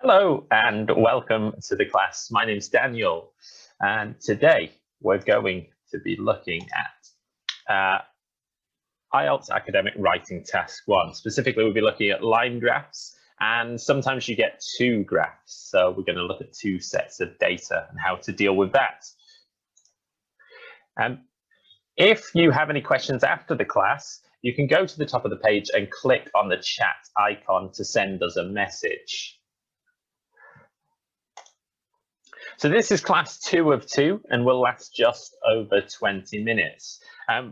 Hello and welcome to the class. My name's Daniel, and today we're going to be looking at IELTS Academic Writing Task 1. Specifically, we'll be looking at line graphs, and sometimes you get two graphs. So we're going to look at two sets of data and how to deal with that. If you have any questions after the class, you can go to the top of the page and click on the chat icon to send us a message. So this is class 2 of 2 and will last just over 20 minutes.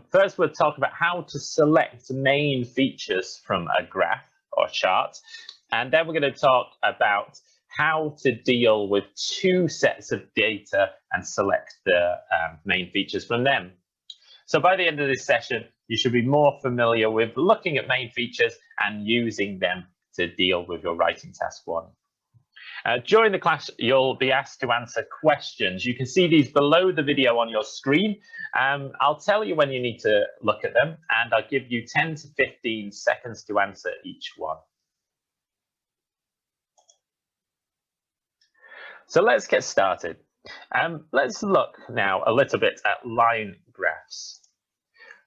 First, we'll talk about how to select main features from a graph or chart. And then we're going to talk about how to deal with two sets of data and select the main features from them. So by the end of this session, you should be more familiar with looking at main features and using them to deal with your writing task 1. During the class, you'll be asked to answer questions. You can see these below the video on your screen. I'll tell you when you need to look at them, and I'll give you 10 to 15 seconds to answer each one. So let's get started. Let's look now a little bit at line graphs.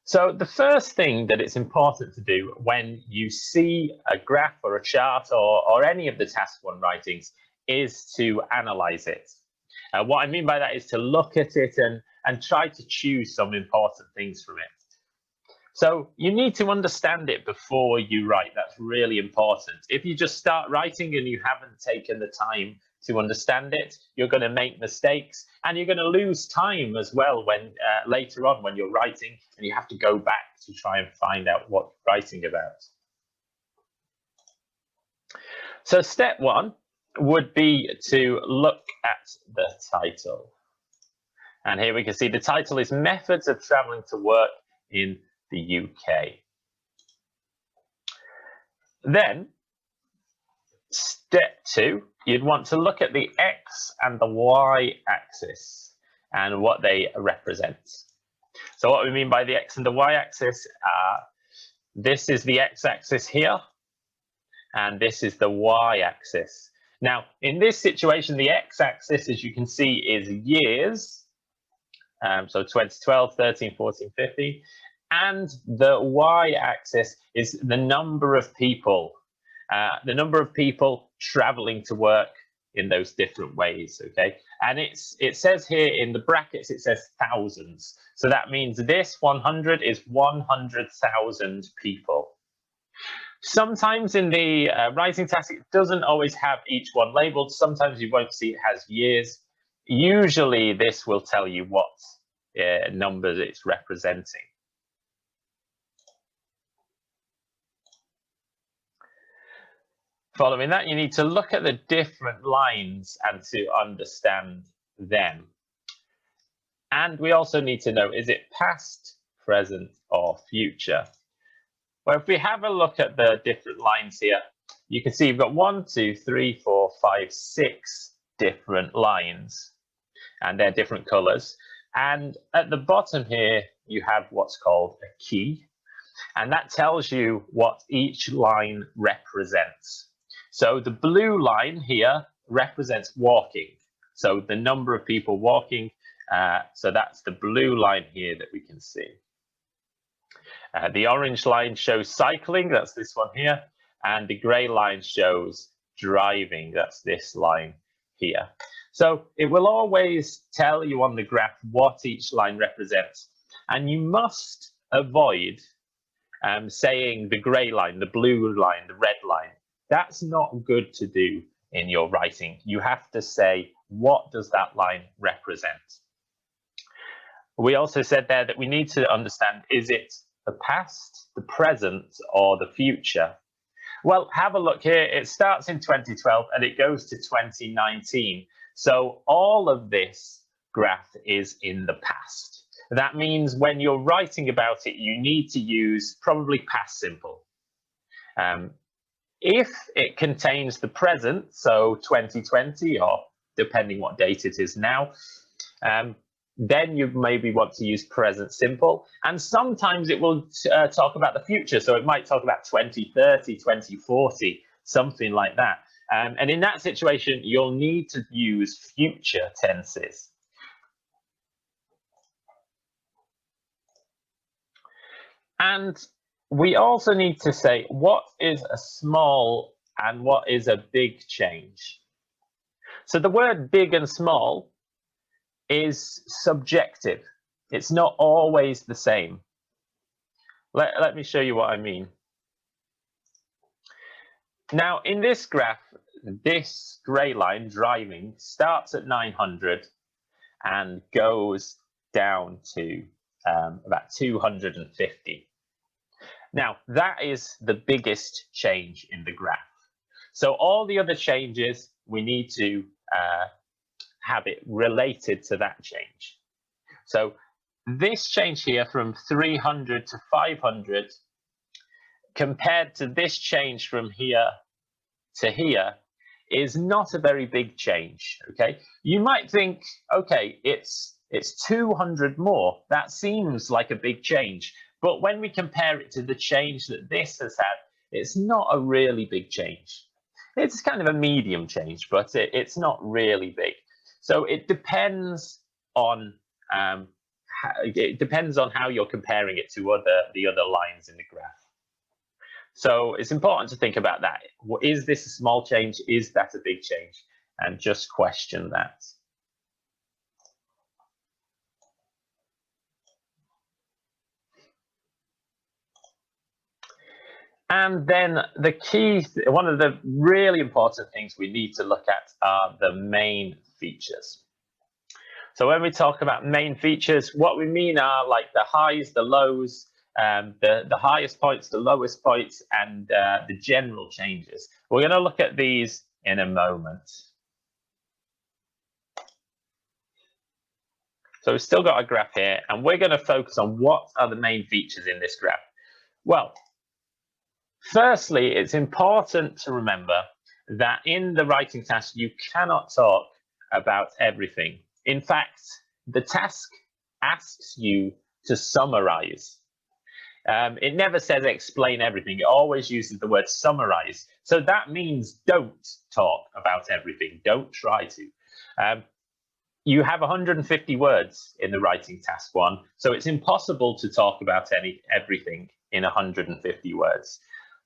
So the first thing that it's important to do when you see a graph or a chart or any of the task 1 writings is to analyze it. What I mean by that is to look at it and try to choose some important things from it. So you need to understand it before you write. That's really important. If you just start writing and you haven't taken the time to understand it, you're going to make mistakes and you're going to lose time as well when later on when you're writing and you have to go back to try and find out what you're writing about. So step 1 would be to look at the title. And here we can see the title is Methods of Travelling to Work in the UK. Then step 2, you'd want to look at the X and the Y axis and what they represent. So what we mean by the X and the Y axis, this is the X axis here, and this is the Y axis. Now, in this situation, the X axis, as you can see, is years. So 2012, 13, 14, 15. And the Y axis is the number of people traveling to work in those different ways, okay? And it says here in the brackets, it says thousands. So that means this 100 is 100,000 people. Sometimes in the writing task, it doesn't always have each one labeled. Sometimes you won't see it has years. Usually this will tell you what numbers it's representing. Following that, you need to look at the different lines and to understand them. And we also need to know, is it past, present, or future? Well, if we have a look at the different lines here, you can see you've got 1, 2, 3, 4, 5, 6 different lines, and they're different colors. And at the bottom here, you have what's called a key, and that tells you what each line represents. So the blue line here represents walking. So the number of people walking, so that's the blue line here that we can see. The orange line shows cycling, that's this one here, and the gray line shows driving, that's this line here. So it will always tell you on the graph what each line represents, and you must avoid saying the gray line, the blue line, the red line. That's not good to do in your writing. You have to say, what does that line represent? We also said there that we need to understand, is it the past, the present, or the future? Well, have a look here. It starts in 2012 and it goes to 2019. So all of this graph is in the past. That means when you're writing about it, you need to use probably past simple. If it contains the present, so 2020, or depending what date it is now, then you maybe want to use present simple. And sometimes it will talk about the future. So it might talk about 2030, 2040, something like that. And in that situation, you'll need to use future tenses. And we also need to say what is a small and what is a big change. So the word big and small is subjective. It's not always the same. Let me show you what I mean. Now, in this graph, this grey line, driving, starts at 900 and goes down to about 250. Now, that is the biggest change in the graph. So all the other changes, we need to have it related to that change. So this change here from 300 to 500 compared to this change from here to here is not a very big change. Okay, you might think, okay, it's 200 more. That seems like a big change, but when we compare it to the change that this has had, it's not a really big change. It's kind of a medium change, but it's not really big. So it depends on how you're comparing it to the other lines in the graph. So it's important to think about that. Is this a small change? Is that a big change? And just question that. And then the key, one of the really important things we need to look at are the main features. So when we talk about main features, what we mean are like the highs, the lows, the highest points, the lowest points, and the general changes. We're going to look at these in a moment. So we've still got a graph here, and we're going to focus on what are the main features in this graph. Well, firstly, it's important to remember that in the writing task, you cannot talk about everything. In fact, the task asks you to summarize. It never says explain everything. It always uses the word summarize. So that means don't talk about everything. Don't try to. You have 150 words in the writing task one, so it's impossible to talk about everything in 150 words.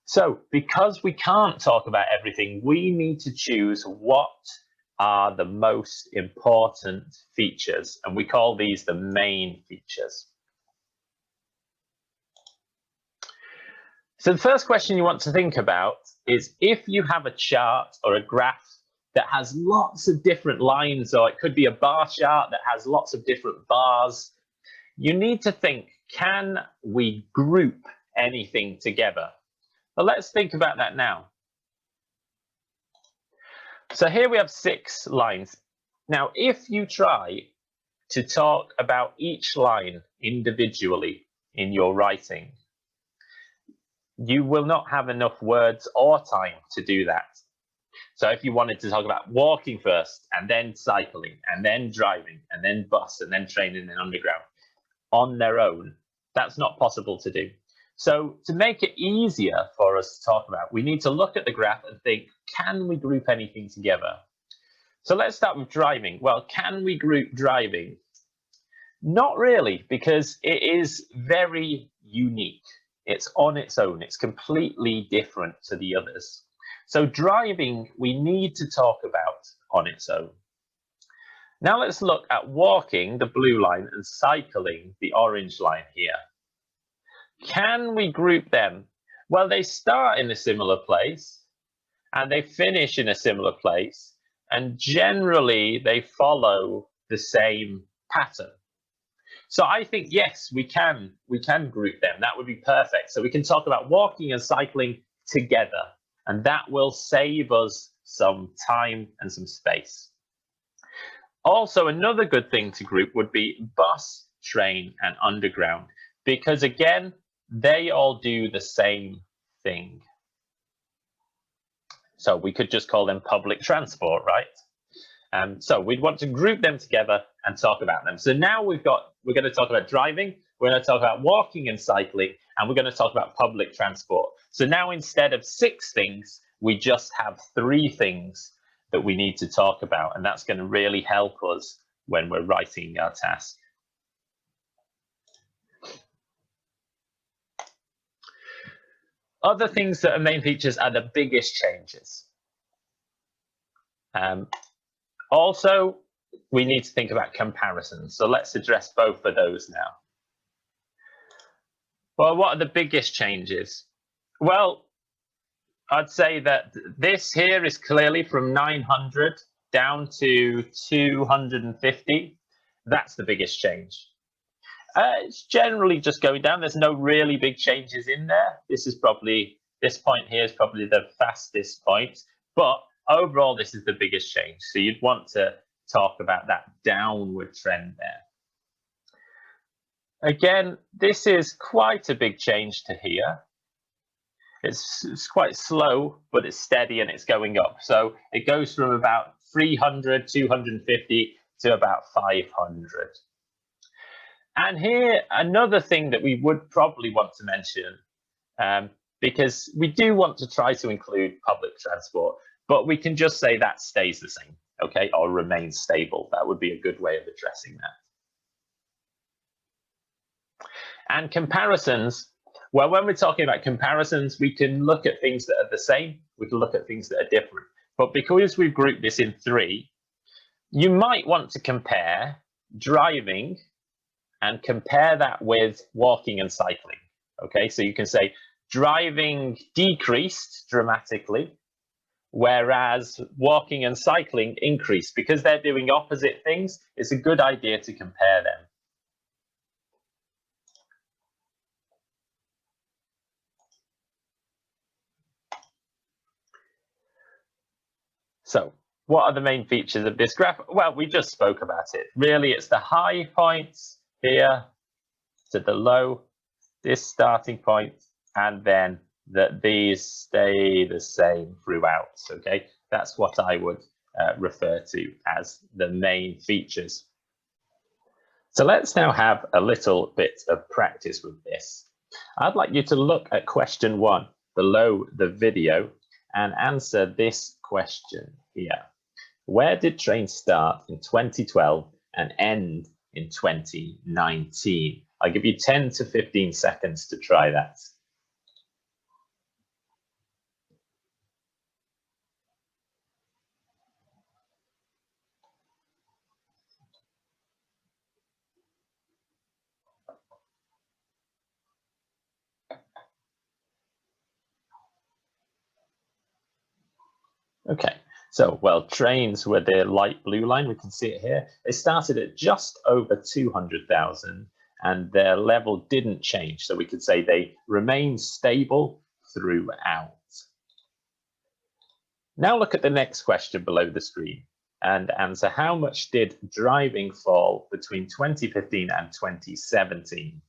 So because we can't talk about everything, we need to choose what are the most important features, and we call these the main features. So the first question you want to think about is if you have a chart or a graph that has lots of different lines, or it could be a bar chart that has lots of different bars, you need to think, can we group anything together? Well, let's think about that now. So here we have 6 lines. Now, if you try to talk about each line individually in your writing, you will not have enough words or time to do that. So if you wanted to talk about walking first, and then cycling, and then driving, and then bus, and then train, and then underground on their own, that's not possible to do. So to make it easier for us to talk about, we need to look at the graph and think, can we group anything together? So let's start with driving. Well, can we group driving? Not really, because it is very unique. It's on its own. It's completely different to the others. So driving, we need to talk about on its own. Now let's look at walking, the blue line, and cycling, the orange line here. Can we group them? Well, they start in a similar place and they finish in a similar place, and generally they follow the same pattern. So I think, yes, we can group them. That would be perfect. So we can talk about walking and cycling together, and that will save us some time and some space. Also, another good thing to group would be bus, train, and underground, because again, they all do the same thing. So we could just call them public transport, right? So we'd want to group them together and talk about them. So now we're going to talk about driving, we're going to talk about walking and cycling, and we're going to talk about public transport. So now instead of 6 things, we just have 3 things that we need to talk about, and that's going to really help us when we're writing our task. Other things that are main features are the biggest changes. Also, we need to think about comparisons. So let's address both of those now. Well, what are the biggest changes? Well, I'd say that this here is clearly from 900 down to 250. That's the biggest change. It's generally just going down. There's no really big changes in there. This point here is probably the fastest point, but overall, this is the biggest change. So you'd want to talk about that downward trend there. Again, this is quite a big change to here. It's quite slow, but it's steady and it's going up. So it goes from about 300, 250 to about 500. And here, another thing that we would probably want to mention, because we do want to try to include public transport, but we can just say that stays the same, okay, or remains stable. That would be a good way of addressing that. And comparisons, well, when we're talking about comparisons, we can look at things that are the same, we can look at things that are different. But because we've grouped this in 3, you might want to compare driving and compare that with walking and cycling. Okay, so you can say driving decreased dramatically, whereas walking and cycling increased. Because they're doing opposite things, it's a good idea to compare them. So what are the main features of this graph? Well, we just spoke about it. Really, it's the high points here to the low, this starting point, and then that these stay the same throughout. Okay, that's what I would refer to as the main features. So let's now have a little bit of practice with this. I'd like you to look at question 1 below the video and answer this question here. Where did trains start in 2012 and end in 2019? I'll give you 10 to 15 seconds to try that. Okay, so, well, trains were the light blue line. We can see it here. They started at just over 200,000 and their level didn't change. So we could say they remained stable throughout. Now look at the next question below the screen and answer how much did driving fall between 2015 and 2017?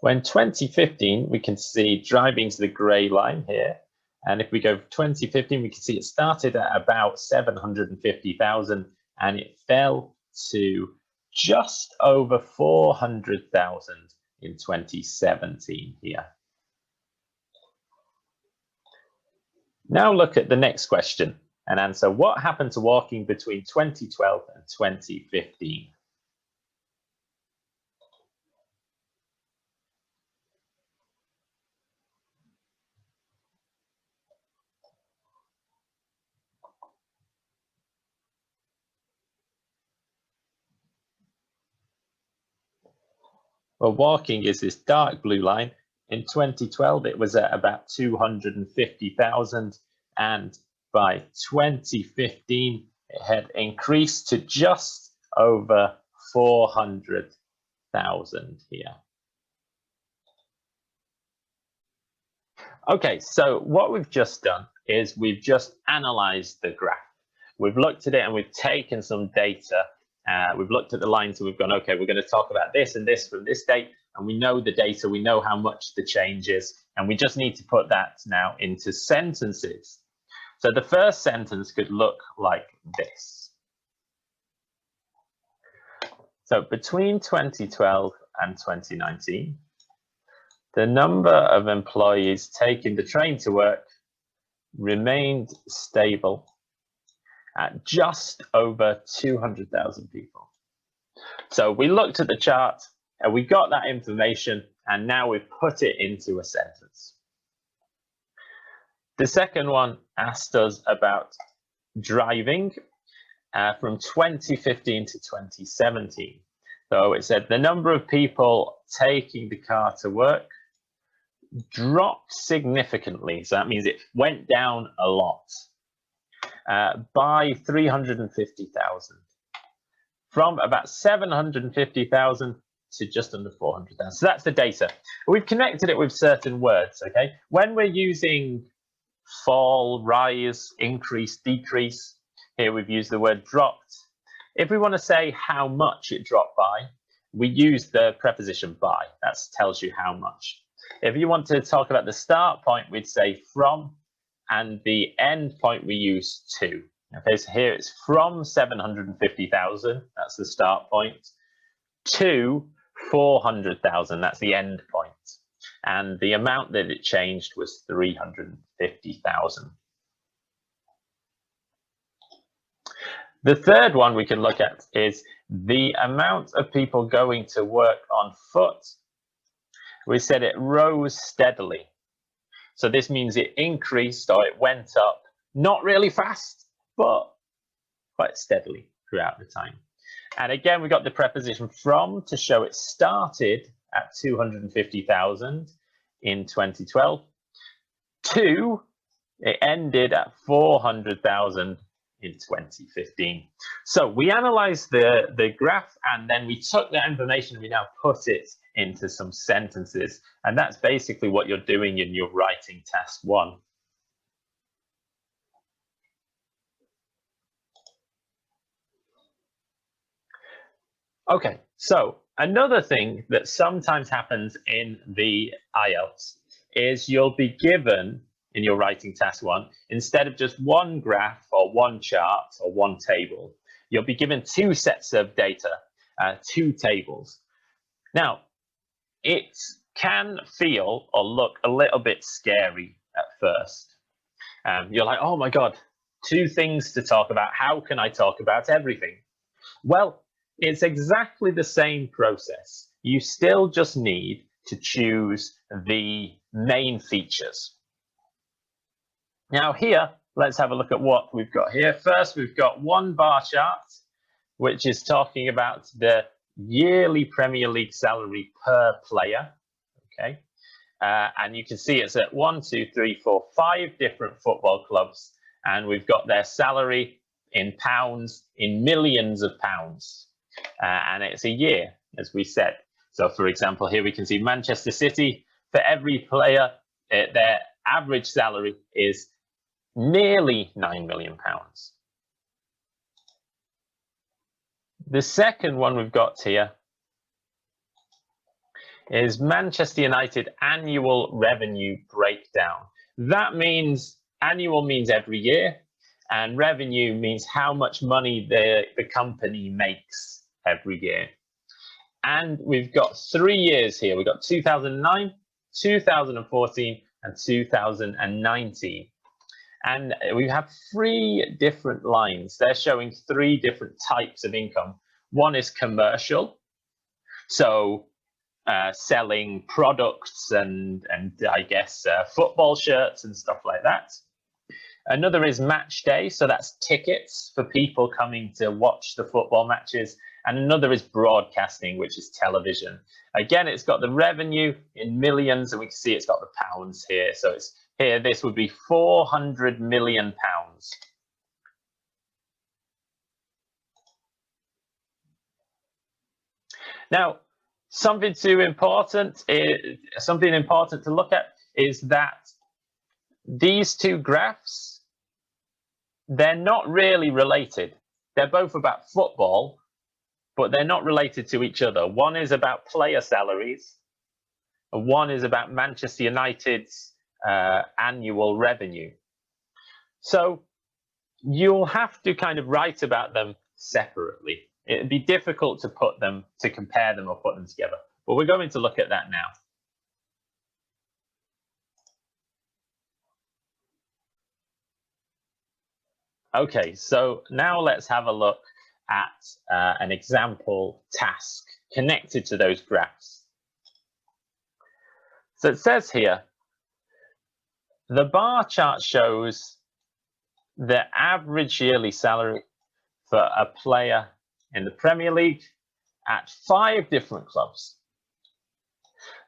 Well, in 2015, we can see driving's the grey line here. And if we go 2015, we can see it started at about 750,000 and it fell to just over 400,000 in 2017 here. Now look at the next question and answer what happened to walking between 2012 and 2015. Well, walking is this dark blue line. In 2012, it was at about 250,000. And by 2015, it had increased to just over 400,000 here. Okay, so what we've just done is we've just analyzed the graph. We've looked at it and we've taken some data. We've looked at the lines and we've gone, okay, we're going to talk about this and this from this date, and we know the data, we know how much the change is, and we just need to put that now into sentences. So the first sentence could look like this. So between 2012 and 2019, the number of employees taking the train to work remained stable at just over 200,000 people. So we looked at the chart and we got that information, and now we've put it into a sentence. The second one asked us about driving from 2015 to 2017. So it said the number of people taking the car to work dropped significantly. So that means it went down a lot by 350,000, from about 750,000 to just under 400,000. So that's the data. We've connected it with certain words, okay? When we're using fall, rise, increase, decrease, here we've used the word dropped. If we want to say how much it dropped by, we use the preposition by. That tells you how much. If you want to talk about the start point, we'd say from, and the end point we use to. Okay, so here it's from 750,000, that's the start point, to 400,000, that's the end point. And the amount that it changed was 350,000. The third one we can look at is the amount of people going to work on foot. We said it rose steadily. So this means it increased, or it went up, not really fast, but quite steadily throughout the time. And again, we got the preposition from to show it started at 250,000 in 2012 to it ended at 400,000 in 2015. So we analyzed the graph, and then we took that information and we now put it into some sentences. And that's basically what you're doing in your writing task 1. Okay, so another thing that sometimes happens in the IELTS is you'll be given in your writing task 1, instead of just one graph or one chart or one table, you'll be given 2 sets of data, 2 tables. Now, it can feel or look a little bit scary at first. You're like, oh my God, 2 things to talk about. How can I talk about everything? Well, it's exactly the same process. You still just need to choose the main features. Now here, let's have a look at what we've got here. First, we've got one bar chart, which is talking about the yearly Premier League salary per player. Okay, and you can see it's at 1, 2, 3, 4, 5 different football clubs, and we've got their salary in pounds, in millions of pounds, and it's a year, as we said. So, for example, here we can see Manchester City. For every player, their average salary is nearly £9 million. The second one we've got here is Manchester United annual revenue breakdown. That means annual means every year, and revenue means how much money the company makes every year. And we've got 3 years here. We've got 2009, 2014, and 2019. And we have 3 different lines. They're showing 3 different types of income. One is commercial, so selling products and I guess football shirts and stuff like that. Another is match day, so that's tickets for people coming to watch the football matches. And another is broadcasting, which is television. Again, it's got the revenue in millions, and we can see it's got the pounds here. So it's here, this would be £400 million. Now, something important to look at is that these 2 graphs, they're not really related. They're both about football, but they're not related to each other. One is about player salaries, One is about Manchester United's annual revenue. So you'll have to kind of write about them separately. It'd be difficult to compare them or put them together. But we're going to look at that now. Okay, so now let's have a look at an example task connected to those graphs. So it says here, the bar chart shows the average yearly salary for a player in the Premier League at 5 different clubs.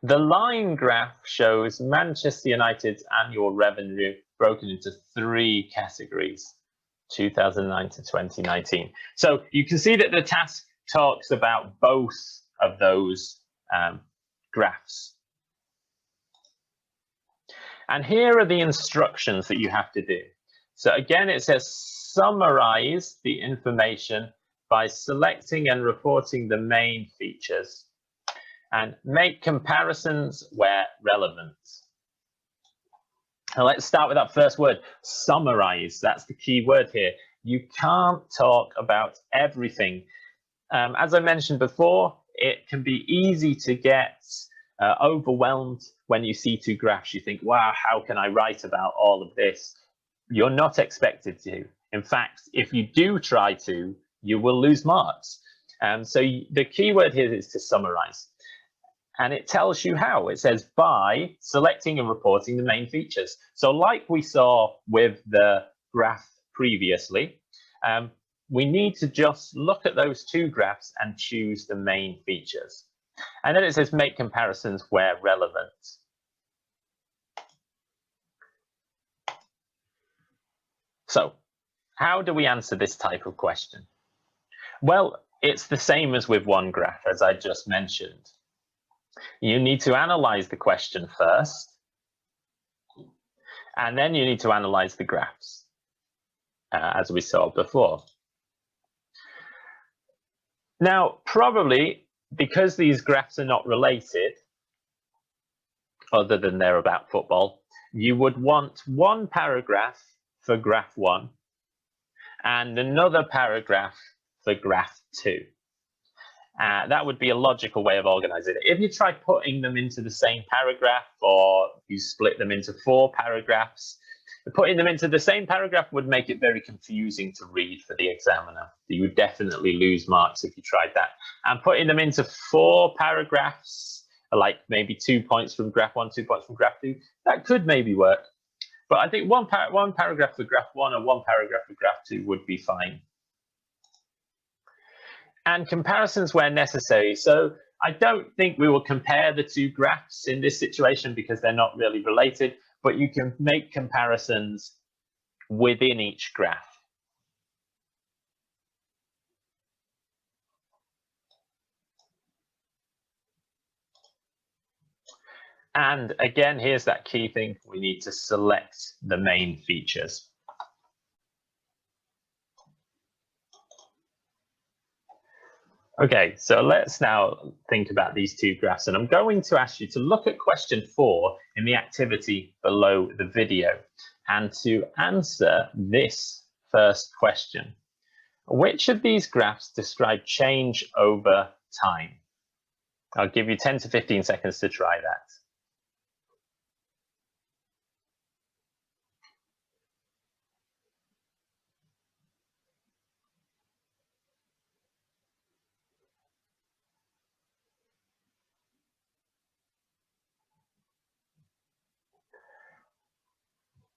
The line graph shows Manchester United's annual revenue broken into 3 categories, 2009 to 2019. So you can see that the task talks about both of those graphs. And here are the instructions that you have to do. So again, it says summarize the information by selecting and reporting the main features and make comparisons where relevant. Now let's start with that first word, summarize. That's the key word here. You can't talk about everything. As I mentioned before, it can be easy to get overwhelmed when you see 2 graphs. You think, wow, how can I write about all of this? You're not expected to. In fact, if you do try to, you will lose marks. So the key word here is to summarize. And it tells you how. It says by selecting and reporting the main features. So like we saw with the graph previously, we need to just look at those 2 graphs and choose the main features. And then it says make comparisons where relevant. So how do we answer this type of question? Well, it's the same as with one graph, as I just mentioned. You need to analyze the question first, and then you need to analyze the graphs, as we saw before. Now, probably because these graphs are not related, other than they're about football, you would want one paragraph for graph 1 and another paragraph for graph 2. That would be a logical way of organizing it. If you try putting them into the same paragraph, or you split them into 4 paragraphs, putting them into the same paragraph would make it very confusing to read for the examiner. You would definitely lose marks if you tried that. And putting them into 4 paragraphs, like maybe 2 points from graph 1, 2 points from graph 2, that could maybe work. But I think one paragraph for graph 1 or 1 paragraph for graph 2 would be fine. And comparisons where necessary. So I don't think we will compare the 2 graphs in this situation because they're not really related, but you can make comparisons within each graph. And again, here's that key thing. We need to select the main features. Okay, so let's now think about these 2 graphs, and I'm going to ask you to look at question 4 in the activity below the video and to answer this first question. Which of these graphs describe change over time? I'll give you 10 to 15 seconds to try that.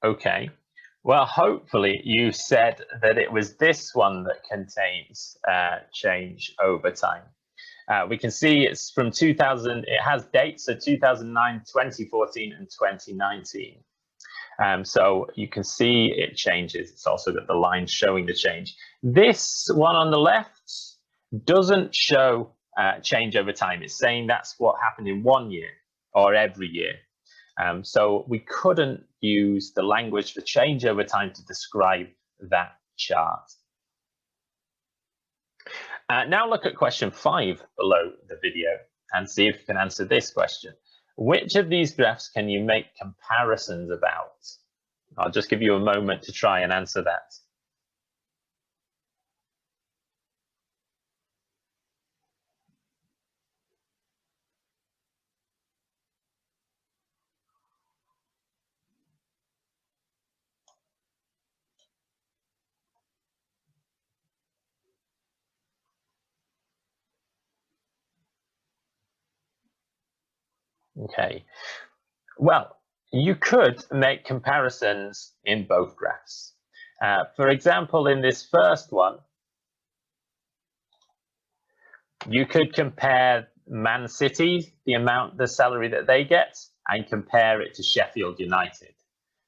Okay, well, hopefully you said that it was this one that contains change over time. We can see it's from 2000, it has dates, so 2009, 2014, and 2019. So you can see it changes. It's also got the line showing the change. This one on the left doesn't show change over time. It's saying that's what happened in 1 year or every year. So we couldn't use the language for change over time to describe that chart. Now look at question 5 below the video and see if you can answer this question. Which of these graphs can you make comparisons about? I'll just give you a moment to try and answer that. Okay, well, you could make comparisons in both graphs. For example, in this first one, you could compare Man City, the salary that they get, and compare it to Sheffield United.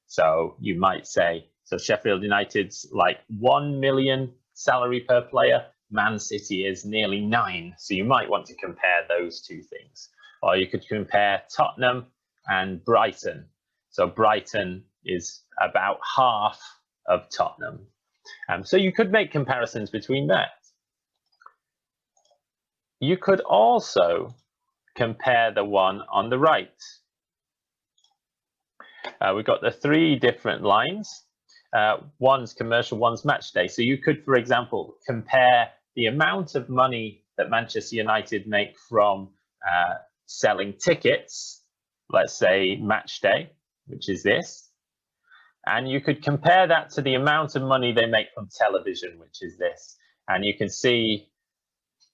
So you might say, so Sheffield United's like 1 million salary per player, Man City is nearly 9. So you might want to compare those two things. Or you could compare Tottenham and Brighton. So Brighton is about half of Tottenham. So you could make comparisons between that. You could also compare the one on the right. We've got the 3 different lines. One's commercial, one's match day. So you could, for example, compare the amount of money that Manchester United make from selling tickets, let's say match day, which is this. And you could compare that to the amount of money they make from television, which is this. And you can see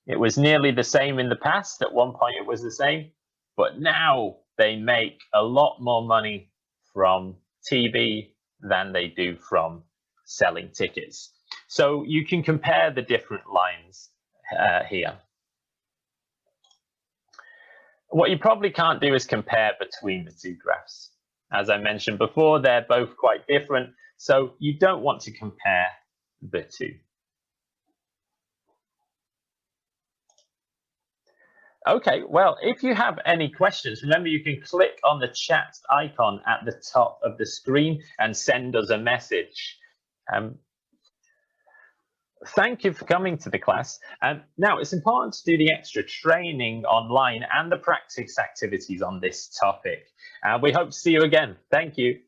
it was nearly the same in the past. At one point it was the same, but now they make a lot more money from TV than they do from selling tickets. So you can compare the different lines here. What you probably can't do is compare between the 2 graphs. As I mentioned before, they're both quite different, so you don't want to compare the 2. Okay, well, if you have any questions, remember you can click on the chat icon at the top of the screen and send us a message. Thank you for coming to the class. Now, it's important to do the extra training online and the practice activities on this topic. We hope to see you again. Thank you.